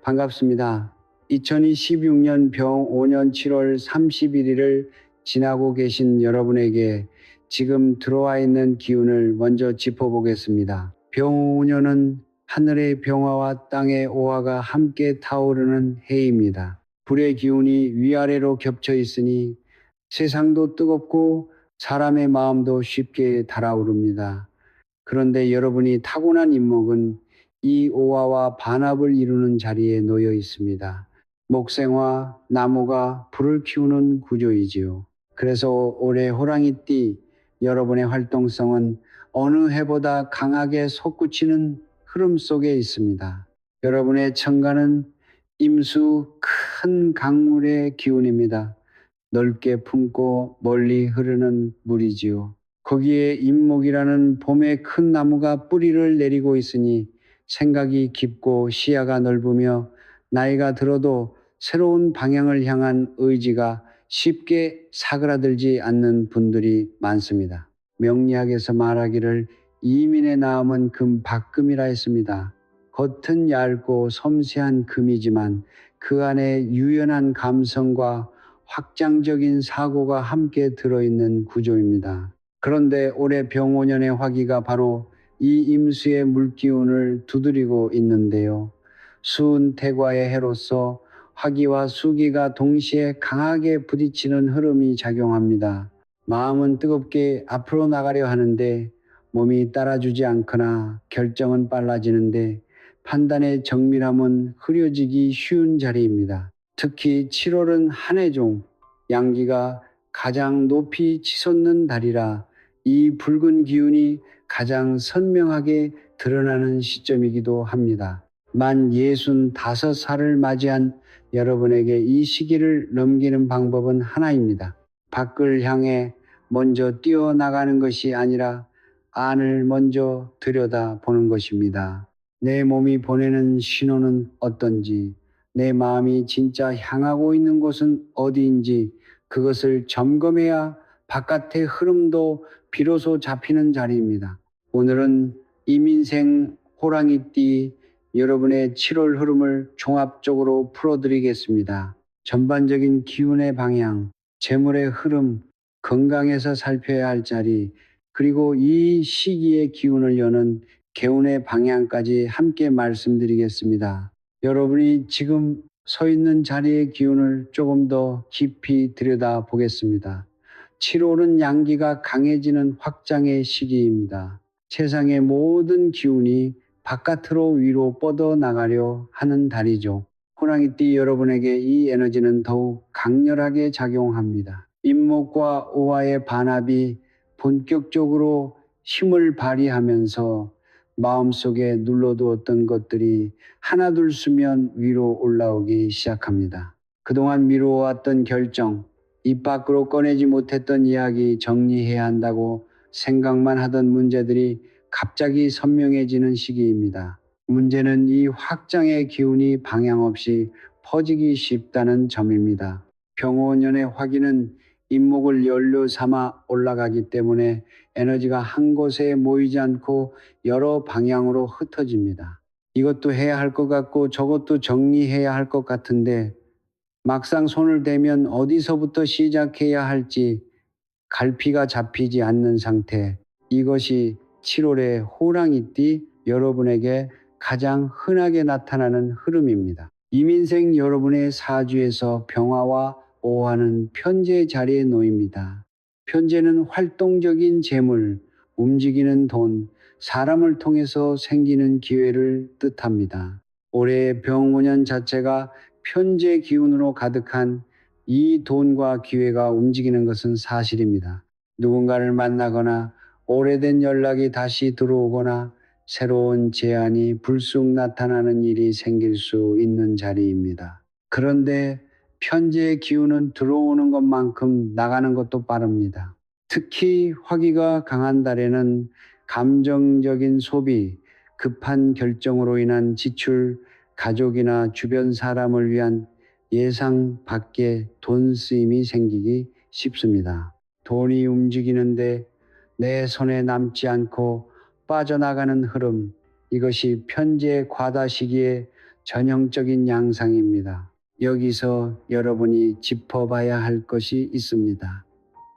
반갑습니다. 2026년 병 5년 7월 31일을 지나고 계신 여러분에게 지금 들어와 있는 기운을 먼저 짚어보겠습니다. 병 5년은 하늘의 병화와 땅의 오화가 함께 타오르는 해입니다. 불의 기운이 위아래로 겹쳐 있으니 세상도 뜨겁고 사람의 마음도 쉽게 달아오릅니다. 그런데 여러분이 타고난 인목은 이 오화와 반합을 이루는 자리에 놓여 있습니다. 목생화, 나무가 불을 키우는 구조이지요. 그래서 올해 호랑이띠 여러분의 활동성은 어느 해보다 강하게 솟구치는 흐름 속에 있습니다. 여러분의 천간은 임수 큰 강물의 기운입니다. 넓게 품고 멀리 흐르는 물이지요. 거기에 임목이라는 봄의 큰 나무가 뿌리를 내리고 있으니 생각이 깊고 시야가 넓으며 나이가 들어도 새로운 방향을 향한 의지가 쉽게 사그라들지 않는 분들이 많습니다. 명리학에서 말하기를 이민의 나음은 금박금이라 했습니다. 겉은 얇고 섬세한 금이지만 그 안에 유연한 감성과 확장적인 사고가 함께 들어있는 구조입니다. 그런데 올해 병5년의 화기가 바로 이 임수의 물기운을 두드리고 있는데요. 수은 태과의 해로서 화기와 수기가 동시에 강하게 부딪히는 흐름이 작용합니다. 마음은 뜨겁게 앞으로 나가려 하는데 몸이 따라주지 않거나 결정은 빨라지는데 판단의 정밀함은 흐려지기 쉬운 자리입니다. 특히 7월은 한 해 중 양기가 가장 높이 치솟는 달이라 이 붉은 기운이 가장 선명하게 드러나는 시점이기도 합니다. 만 65살을 맞이한 여러분에게 이 시기를 넘기는 방법은 하나입니다. 밖을 향해 먼저 뛰어나가는 것이 아니라 안을 먼저 들여다보는 것입니다. 내 몸이 보내는 신호는 어떤지, 내 마음이 진짜 향하고 있는 곳은 어디인지 그것을 점검해야 바깥의 흐름도 비로소 잡히는 자리입니다. 오늘은 이민생 호랑이띠 여러분의 7월 흐름을 종합적으로 풀어드리겠습니다. 전반적인 기운의 방향, 재물의 흐름, 건강에서 살펴야 할 자리, 그리고 이 시기의 기운을 여는 개운의 방향까지 함께 말씀드리겠습니다. 여러분이 지금 서 있는 자리의 기운을 조금 더 깊이 들여다 보겠습니다. 7월은 양기가 강해지는 확장의 시기입니다. 세상의 모든 기운이 바깥으로 위로 뻗어나가려 하는 달이죠. 호랑이띠 여러분에게 이 에너지는 더욱 강렬하게 작용합니다. 임목과 오화의 반합이 본격적으로 힘을 발휘하면서 마음속에 눌러두었던 것들이 하나둘 쓰면 위로 올라오기 시작합니다. 그동안 미루어왔던 결정, 입 밖으로 꺼내지 못했던 이야기 정리해야 한다고 생각만 하던 문제들이 갑자기 선명해지는 시기입니다. 문제는 이 확장의 기운이 방향 없이 퍼지기 쉽다는 점입니다. 병오년의 화기는 임목을 연료 삼아 올라가기 때문에 에너지가 한 곳에 모이지 않고 여러 방향으로 흩어집니다. 이것도 해야 할 것 같고 저것도 정리해야 할 것 같은데 막상 손을 대면 어디서부터 시작해야 할지 갈피가 잡히지 않는 상태. 이것이 7월의 호랑이띠 여러분에게 가장 흔하게 나타나는 흐름입니다. 이민생 여러분의 사주에서 병화와 오화는 편재 자리에 놓입니다. 편재는 활동적인 재물, 움직이는 돈, 사람을 통해서 생기는 기회를 뜻합니다. 올해의 병5년 자체가 편재 기운으로 가득한 이 돈과 기회가 움직이는 것은 사실입니다. 누군가를 만나거나 오래된 연락이 다시 들어오거나 새로운 제안이 불쑥 나타나는 일이 생길 수 있는 자리입니다. 그런데 편재의 기운은 들어오는 것만큼 나가는 것도 빠릅니다. 특히 화기가 강한 달에는 감정적인 소비, 급한 결정으로 인한 지출, 가족이나 주변 사람을 위한 예상 밖의 돈 쓰임이 생기기 쉽습니다. 돈이 움직이는데 내 손에 남지 않고 빠져나가는 흐름, 이것이 편재 과다 시기에 전형적인 양상입니다. 여기서 여러분이 짚어봐야 할 것이 있습니다.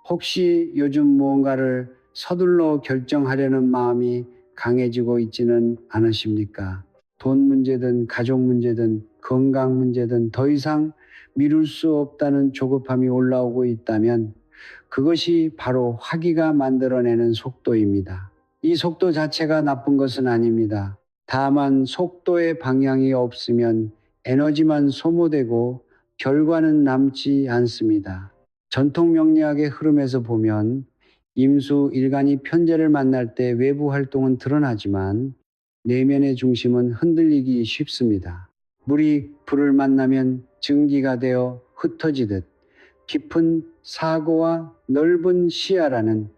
혹시 요즘 무언가를 서둘러 결정하려는 마음이 강해지고 있지는 않으십니까? 돈 문제든 가족 문제든 건강 문제든 더 이상 미룰 수 없다는 조급함이 올라오고 있다면 그것이 바로 화기가 만들어내는 속도입니다. 이 속도 자체가 나쁜 것은 아닙니다. 다만 속도의 방향이 없으면 에너지만 소모되고 결과는 남지 않습니다. 전통 명리학의 흐름에서 보면 임수일간이 편재를 만날 때 외부 활동은 드러나지만 내면의 중심은 흔들리기 쉽습니다. 물이 불을 만나면 증기가 되어 흩어지듯 깊은 사고와 넓은 시야라는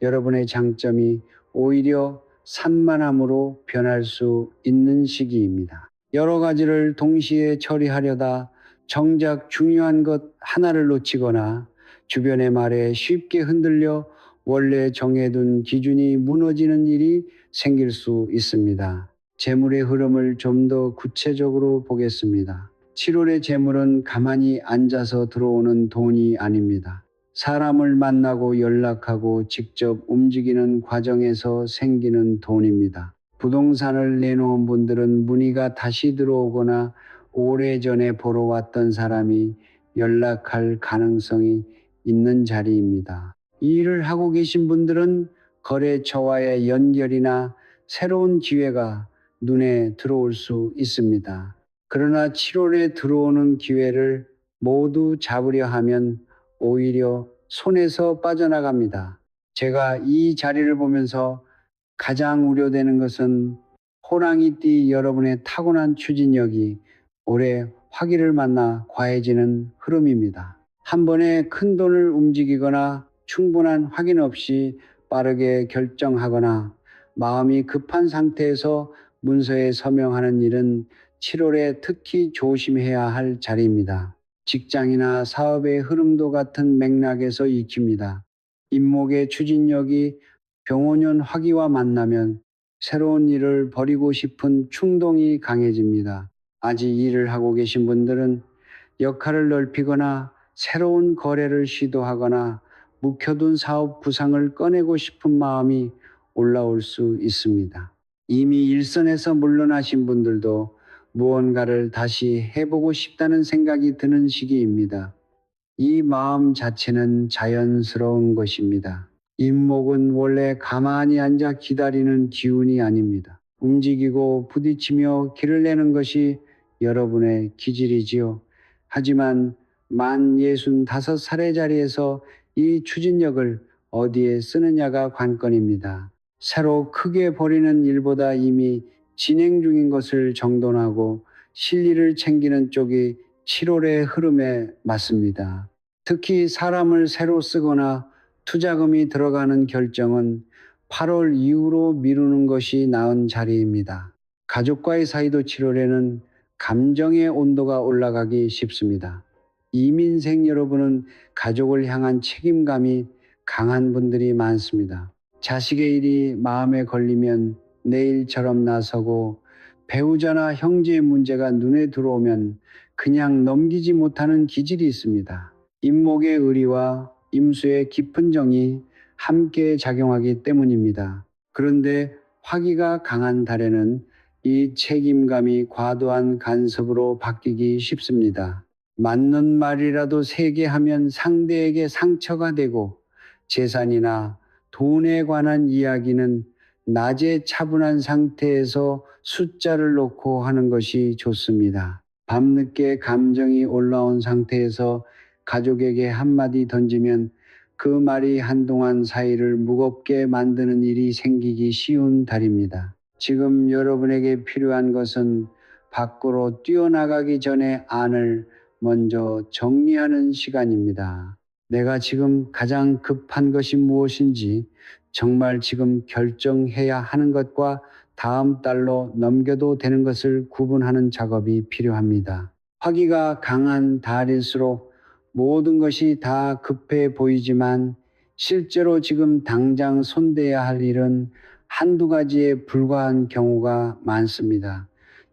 여러분의 장점이 오히려 산만함으로 변할 수 있는 시기입니다. 여러 가지를 동시에 처리하려다 정작 중요한 것 하나를 놓치거나 주변의 말에 쉽게 흔들려 원래 정해둔 기준이 무너지는 일이 생길 수 있습니다. 재물의 흐름을 좀 더 구체적으로 보겠습니다. 7월의 재물은 가만히 앉아서 들어오는 돈이 아닙니다. 사람을 만나고 연락하고 직접 움직이는 과정에서 생기는 돈입니다. 부동산을 내놓은 분들은 문의가 다시 들어오거나 오래전에 보러 왔던 사람이 연락할 가능성이 있는 자리입니다. 이 일을 하고 계신 분들은 거래처와의 연결이나 새로운 기회가 눈에 들어올 수 있습니다. 그러나 7월에 들어오는 기회를 모두 잡으려 하면 오히려 손에서 빠져나갑니다. 제가 이 자리를 보면서 가장 우려되는 것은 호랑이띠 여러분의 타고난 추진력이 올해 화기를 만나 과해지는 흐름입니다. 한 번에 큰 돈을 움직이거나 충분한 확인 없이 빠르게 결정하거나 마음이 급한 상태에서 문서에 서명하는 일은 7월에 특히 조심해야 할 자리입니다. 직장이나 사업의 흐름도 같은 맥락에서 익힙니다. 임목의 추진력이 병오년 화기와 만나면 새로운 일을 벌이고 싶은 충동이 강해집니다. 아직 일을 하고 계신 분들은 역할을 넓히거나 새로운 거래를 시도하거나 묵혀둔 사업 구상을 꺼내고 싶은 마음이 올라올 수 있습니다. 이미 일선에서 물러나신 분들도 무언가를 다시 해보고 싶다는 생각이 드는 시기입니다. 이 마음 자체는 자연스러운 것입니다. 임목은 원래 가만히 앉아 기다리는 기운이 아닙니다. 움직이고 부딪히며 길을 내는 것이 여러분의 기질이지요. 하지만 만 65살의 자리에서 이 추진력을 어디에 쓰느냐가 관건입니다. 새로 크게 벌이는 일보다 이미 진행 중인 것을 정돈하고 실리를 챙기는 쪽이 7월의 흐름에 맞습니다. 특히 사람을 새로 쓰거나 투자금이 들어가는 결정은 8월 이후로 미루는 것이 나은 자리입니다. 가족과의 사이도 7월에는 감정의 온도가 올라가기 쉽습니다. 이민생 여러분은 가족을 향한 책임감이 강한 분들이 많습니다. 자식의 일이 마음에 걸리면 내일처럼 나서고 배우자나 형제의 문제가 눈에 들어오면 그냥 넘기지 못하는 기질이 있습니다. 임목의 의리와 임수의 깊은 정이 함께 작용하기 때문입니다. 그런데 화기가 강한 달에는 이 책임감이 과도한 간섭으로 바뀌기 쉽습니다. 맞는 말이라도 세게 하면 상대에게 상처가 되고 재산이나 돈에 관한 이야기는 낮에 차분한 상태에서 숫자를 놓고 하는 것이 좋습니다. 밤늦게 감정이 올라온 상태에서 가족에게 한마디 던지면 그 말이 한동안 사이를 무겁게 만드는 일이 생기기 쉬운 달입니다. 지금 여러분에게 필요한 것은 밖으로 뛰어나가기 전에 안을 먼저 정리하는 시간입니다. 내가 지금 가장 급한 것이 무엇인지 정말 지금 결정해야 하는 것과 다음 달로 넘겨도 되는 것을 구분하는 작업이 필요합니다. 화기가 강한 달일수록 모든 것이 다 급해 보이지만 실제로 지금 당장 손대야 할 일은 한두 가지에 불과한 경우가 많습니다.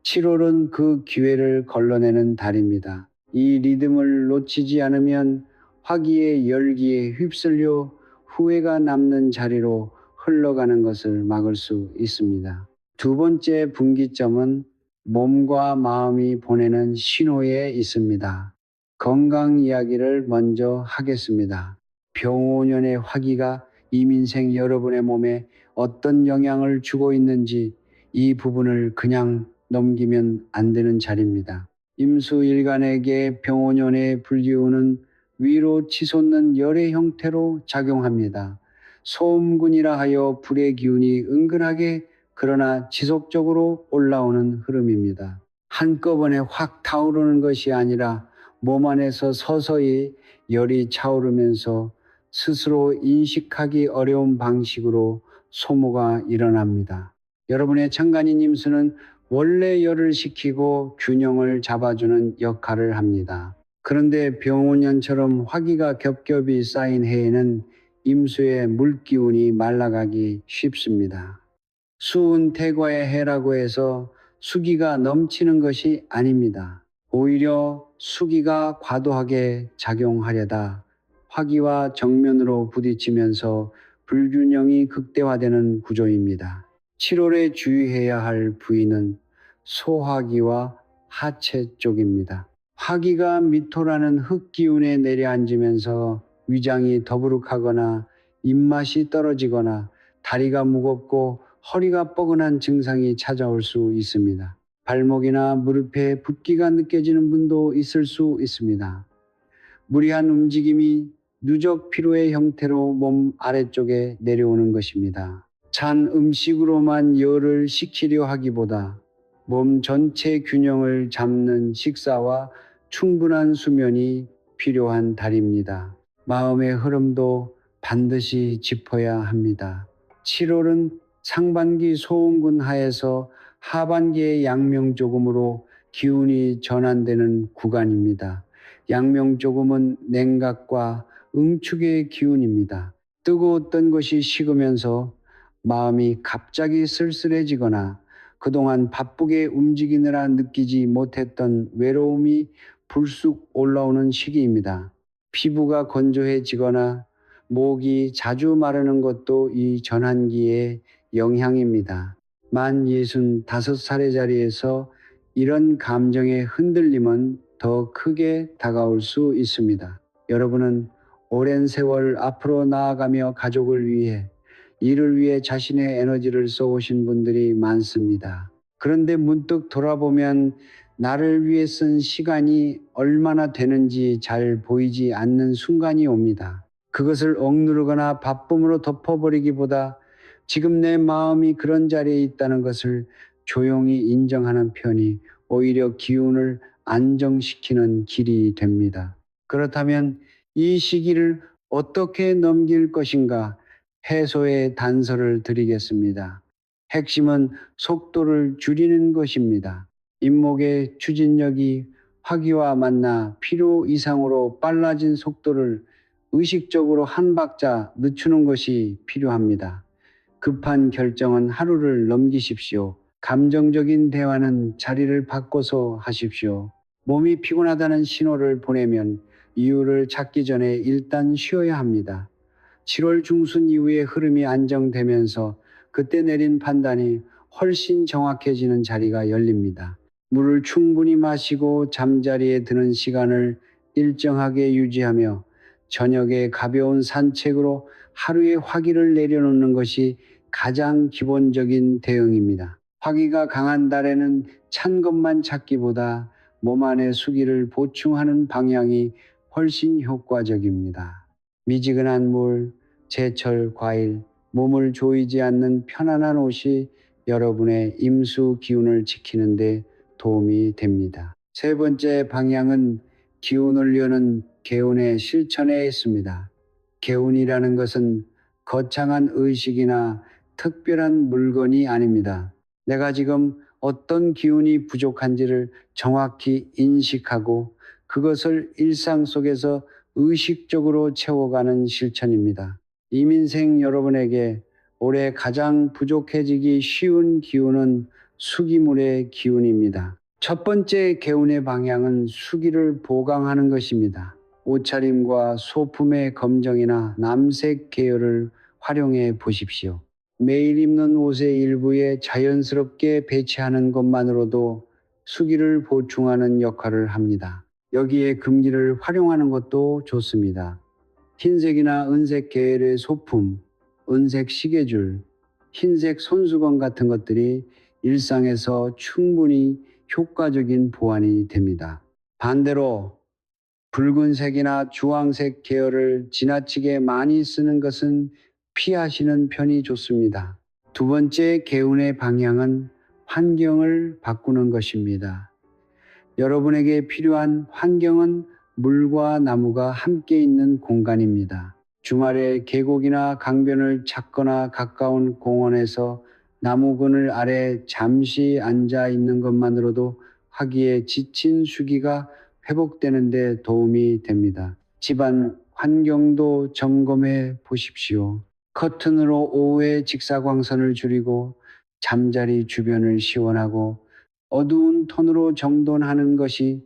7월은 그 기회를 걸러내는 달입니다. 이 리듬을 놓치지 않으면 화기의 열기에 휩쓸려 후회가 남는 자리로 흘러가는 것을 막을 수 있습니다. 두 번째 분기점은 몸과 마음이 보내는 신호에 있습니다. 건강 이야기를 먼저 하겠습니다. 병오년의 화기가 이민생 여러분의 몸에 어떤 영향을 주고 있는지 이 부분을 그냥 넘기면 안 되는 자리입니다. 임수일간에게 병오년의 불기운은 위로 치솟는 열의 형태로 작용합니다. 소음군이라 하여 불의 기운이 은근하게 그러나 지속적으로 올라오는 흐름입니다. 한꺼번에 확 타오르는 것이 아니라 몸 안에서 서서히 열이 차오르면서 스스로 인식하기 어려운 방식으로 소모가 일어납니다. 여러분의 천간인 임수는 원래 열을 식히고 균형을 잡아주는 역할을 합니다. 그런데 병오년처럼 화기가 겹겹이 쌓인 해에는 임수의 물기운이 말라가기 쉽습니다. 수은 태과의 해라고 해서 수기가 넘치는 것이 아닙니다. 오히려 수기가 과도하게 작용하려다 화기와 정면으로 부딪히면서 불균형이 극대화되는 구조입니다. 7월에 주의해야 할 부위는 소화기와 하체 쪽입니다. 화기가 미토라는 흙기운에 내려앉으면서 위장이 더부룩하거나 입맛이 떨어지거나 다리가 무겁고 허리가 뻐근한 증상이 찾아올 수 있습니다. 발목이나 무릎에 붓기가 느껴지는 분도 있을 수 있습니다. 무리한 움직임이 누적 피로의 형태로 몸 아래쪽에 내려오는 것입니다. 찬 음식으로만 열을 식히려 하기보다 몸 전체 균형을 잡는 식사와 충분한 수면이 필요한 달입니다. 마음의 흐름도 반드시 짚어야 합니다. 7월은 상반기 소음군 하에서 하반기의 양명조금으로 기운이 전환되는 구간입니다. 양명조금은 냉각과 응축의 기운입니다. 뜨거웠던 것이 식으면서 마음이 갑자기 쓸쓸해지거나 그동안 바쁘게 움직이느라 느끼지 못했던 외로움이 불쑥 올라오는 시기입니다. 피부가 건조해지거나 목이 자주 마르는 것도 이 전환기의 영향입니다. 만 65살의 자리에서 이런 감정의 흔들림은 더 크게 다가올 수 있습니다. 여러분은 오랜 세월 앞으로 나아가며 가족을 위해 이를 위해 자신의 에너지를 쏘신 분들이 많습니다. 그런데 문득 돌아보면 나를 위해 쓴 시간이 얼마나 되는지 잘 보이지 않는 순간이 옵니다. 그것을 억누르거나 바쁨으로 덮어버리기보다 지금 내 마음이 그런 자리에 있다는 것을 조용히 인정하는 편이 오히려 기운을 안정시키는 길이 됩니다. 그렇다면 이 시기를 어떻게 넘길 것인가 해소의 단서를 드리겠습니다. 핵심은 속도를 줄이는 것입니다. 임목의 추진력이 화기와 만나 필요 이상으로 빨라진 속도를 의식적으로 한 박자 늦추는 것이 필요합니다. 급한 결정은 하루를 넘기십시오. 감정적인 대화는 자리를 바꿔서 하십시오. 몸이 피곤하다는 신호를 보내면 이유를 찾기 전에 일단 쉬어야 합니다. 7월 중순 이후에 흐름이 안정되면서 그때 내린 판단이 훨씬 정확해지는 자리가 열립니다. 물을 충분히 마시고 잠자리에 드는 시간을 일정하게 유지하며 저녁에 가벼운 산책으로 하루의 화기를 내려놓는 것이 가장 기본적인 대응입니다. 화기가 강한 달에는 찬 것만 찾기보다 몸 안의 수기를 보충하는 방향이 훨씬 효과적입니다. 미지근한 물, 제철 과일, 몸을 조이지 않는 편안한 옷이 여러분의 임수 기운을 지키는 데 도움이 됩니다. 세 번째 방향은 기운을 여는 개운의 실천에 있습니다. 개운이라는 것은 거창한 의식이나 특별한 물건이 아닙니다. 내가 지금 어떤 기운이 부족한지를 정확히 인식하고 그것을 일상 속에서 의식적으로 채워가는 실천입니다. 이민생 여러분에게 올해 가장 부족해지기 쉬운 기운은 수기물의 기운입니다. 첫 번째 개운의 방향은 수기를 보강하는 것입니다. 옷차림과 소품의 검정이나 남색 계열을 활용해 보십시오. 매일 입는 옷의 일부에 자연스럽게 배치하는 것만으로도 수기를 보충하는 역할을 합니다. 여기에 금기를 활용하는 것도 좋습니다. 흰색이나 은색 계열의 소품, 은색 시계줄, 흰색 손수건 같은 것들이 일상에서 충분히 효과적인 보완이 됩니다. 반대로 붉은색이나 주황색 계열을 지나치게 많이 쓰는 것은 피하시는 편이 좋습니다. 두 번째 개운의 방향은 환경을 바꾸는 것입니다. 여러분에게 필요한 환경은 물과 나무가 함께 있는 공간입니다. 주말에 계곡이나 강변을 찾거나 가까운 공원에서 나무 그늘 아래 잠시 앉아 있는 것만으로도 하기에 지친 수기가 회복되는 데 도움이 됩니다. 집안 환경도 점검해 보십시오. 커튼으로 오후에 직사광선을 줄이고 잠자리 주변을 시원하고 어두운 톤으로 정돈하는 것이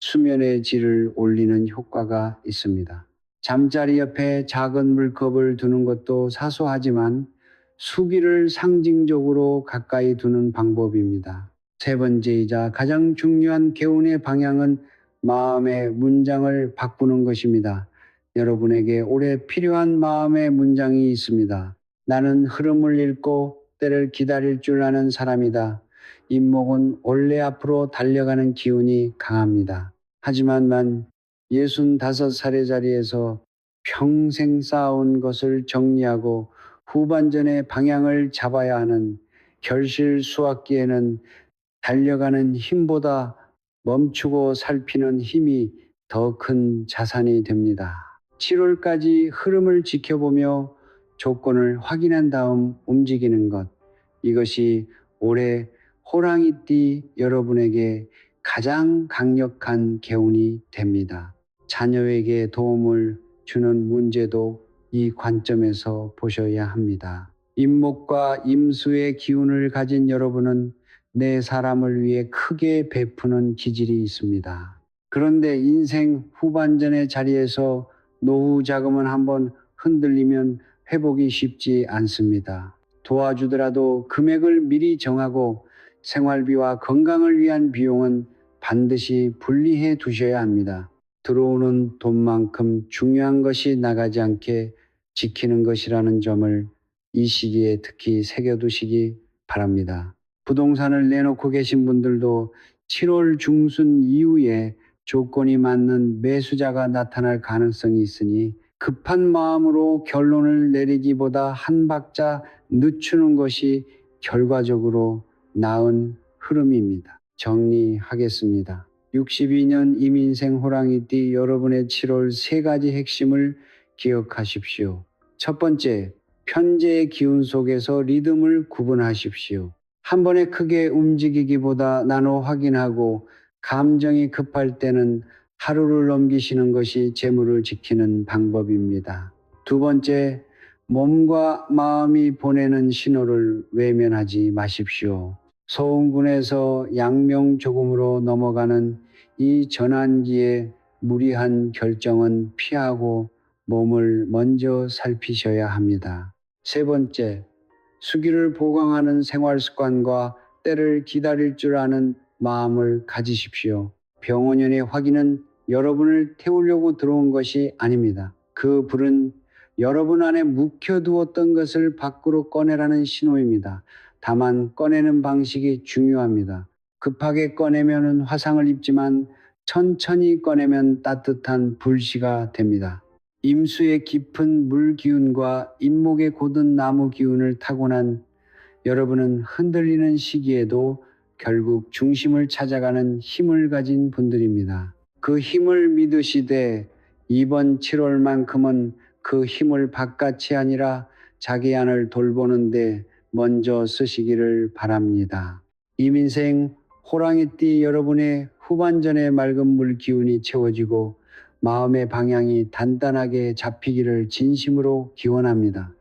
수면의 질을 올리는 효과가 있습니다. 잠자리 옆에 작은 물컵을 두는 것도 사소하지만 수기를 상징적으로 가까이 두는 방법입니다. 세 번째이자 가장 중요한 개운의 방향은 마음의 문장을 바꾸는 것입니다. 여러분에게 올해 필요한 마음의 문장이 있습니다. 나는 흐름을 읽고 때를 기다릴 줄 아는 사람이다. 임목은 원래 앞으로 달려가는 기운이 강합니다. 하지만 난 65살의 자리에서 평생 쌓아온 것을 정리하고 후반전의 방향을 잡아야 하는 결실 수확기에는 달려가는 힘보다 멈추고 살피는 힘이 더 큰 자산이 됩니다. 7월까지 흐름을 지켜보며 조건을 확인한 다음 움직이는 것. 이것이 올해 호랑이띠 여러분에게 가장 강력한 개운이 됩니다. 자녀에게 도움을 주는 문제도 이 관점에서 보셔야 합니다. 임목과 임수의 기운을 가진 여러분은 내 사람을 위해 크게 베푸는 기질이 있습니다. 그런데 인생 후반전의 자리에서 노후 자금은 한번 흔들리면 회복이 쉽지 않습니다. 도와주더라도 금액을 미리 정하고 생활비와 건강을 위한 비용은 반드시 분리해 두셔야 합니다. 들어오는 돈만큼 중요한 것이 나가지 않게 지키는 것이라는 점을 이 시기에 특히 새겨두시기 바랍니다. 부동산을 내놓고 계신 분들도 7월 중순 이후에 조건이 맞는 매수자가 나타날 가능성이 있으니 급한 마음으로 결론을 내리기보다 한 박자 늦추는 것이 결과적으로 나은 흐름입니다. 정리하겠습니다. 62년 이민생 호랑이띠 여러분의 7월 세 가지 핵심을 기억하십시오. 첫 번째, 편재의 기운 속에서 리듬을 구분하십시오. 한 번에 크게 움직이기보다 나눠 확인하고 감정이 급할 때는 하루를 넘기시는 것이 재물을 지키는 방법입니다. 두 번째, 몸과 마음이 보내는 신호를 외면하지 마십시오. 서운군에서 양명조금으로 넘어가는 이 전환기에 무리한 결정은 피하고 몸을 먼저 살피셔야 합니다. 세 번째, 수기를 보강하는 생활 습관과 때를 기다릴 줄 아는 마음을 가지십시오. 병원연의 확인은 여러분을 태우려고 들어온 것이 아닙니다. 그 불은 여러분 안에 묵혀두었던 것을 밖으로 꺼내라는 신호입니다. 다만 꺼내는 방식이 중요합니다. 급하게 꺼내면 화상을 입지만 천천히 꺼내면 따뜻한 불씨가 됩니다. 임수의 깊은 물 기운과 임목의 곧은 나무 기운을 타고난 여러분은 흔들리는 시기에도 결국 중심을 찾아가는 힘을 가진 분들입니다. 그 힘을 믿으시되 이번 7월만큼은 그 힘을 바깥이 아니라 자기 안을 돌보는데 먼저 쓰시기를 바랍니다. 이민생 호랑이띠 여러분의 후반전의 맑은 물 기운이 채워지고 마음의 방향이 단단하게 잡히기를 진심으로 기원합니다.